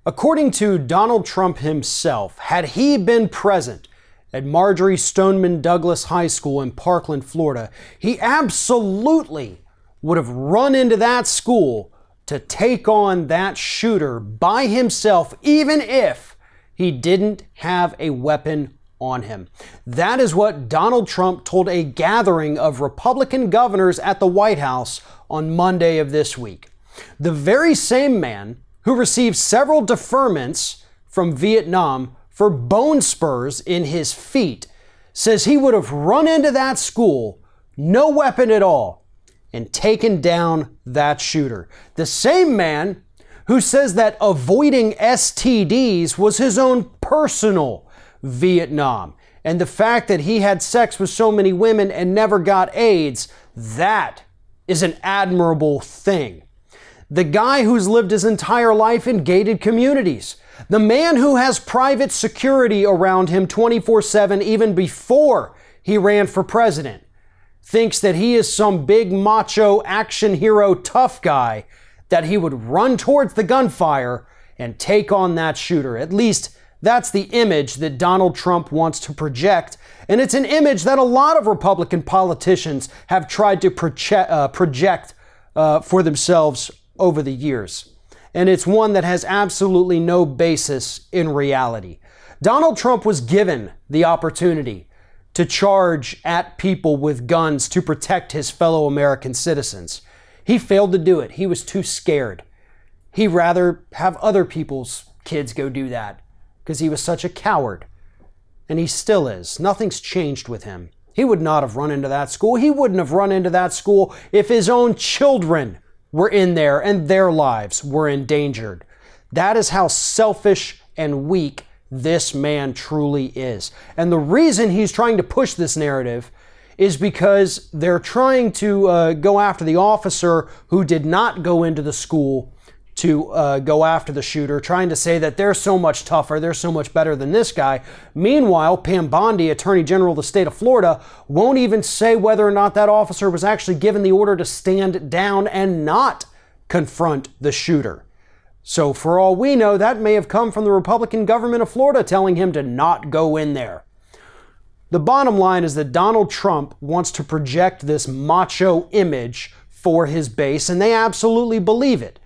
According to Donald Trump himself, had he been present at Marjory Stoneman Douglas High School in Parkland, Florida, he absolutely would have run into that school to take on that shooter by himself, even if he didn't have a weapon on him. That is what Donald Trump told a gathering of Republican governors at the White House on Monday of this week. The very same man who received several deferments from Vietnam for bone spurs in his feet says he would have run into that school, no weapon at all, and taken down that shooter. The same man who says that avoiding STDs was his own personal Vietnam. And the fact that he had sex with so many women and never got AIDS, that is an admirable thing. The guy who's lived his entire life in gated communities. The man who has private security around him 24/7 even before he ran for president, thinks that he is some big macho action hero tough guy, that he would run towards the gunfire and take on that shooter. At least that's the image that Donald Trump wants to project. And it's an image that a lot of Republican politicians have tried to project for themselves over the years. And it's one that has absolutely no basis in reality. Donald Trump was given the opportunity to charge at people with guns to protect his fellow American citizens. He failed to do it. He was too scared. He'd rather have other people's kids go do that because he was such a coward. And he still is. Nothing's changed with him. He would not have run into that school. He wouldn't have run into that school if his own children were in there and their lives were endangered. That is how selfish and weak this man truly is. And the reason he's trying to push this narrative is because they're trying to go after the officer who did not go into the school to go after the shooter, trying to say that they're so much tougher, they're so much better than this guy. Meanwhile, Pam Bondi, Attorney General of the state of Florida, won't even say whether or not that officer was actually given the order to stand down and not confront the shooter. So for all we know, that may have come from the Republican government of Florida telling him to not go in there. The bottom line is that Donald Trump wants to project this macho image for his base, and they absolutely believe it.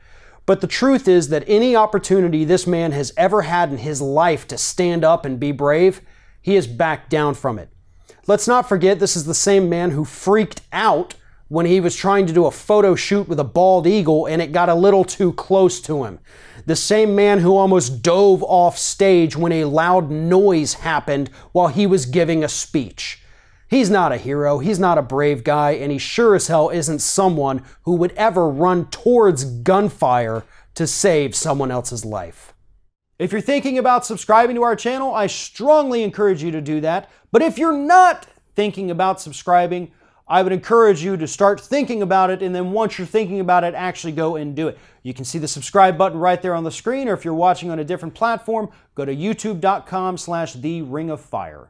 But the truth is that any opportunity this man has ever had in his life to stand up and be brave, he has backed down from it. Let's not forget, this is the same man who freaked out when he was trying to do a photo shoot with a bald eagle and it got a little too close to him. The same man who almost dove off stage when a loud noise happened while he was giving a speech. He's not a hero, he's not a brave guy, and he sure as hell isn't someone who would ever run towards gunfire to save someone else's life. If you're thinking about subscribing to our channel, I strongly encourage you to do that. But if you're not thinking about subscribing, I would encourage you to start thinking about it, and then once you're thinking about it, actually go and do it. You can see the subscribe button right there on the screen, or if you're watching on a different platform, go to youtube.com/theringofFire.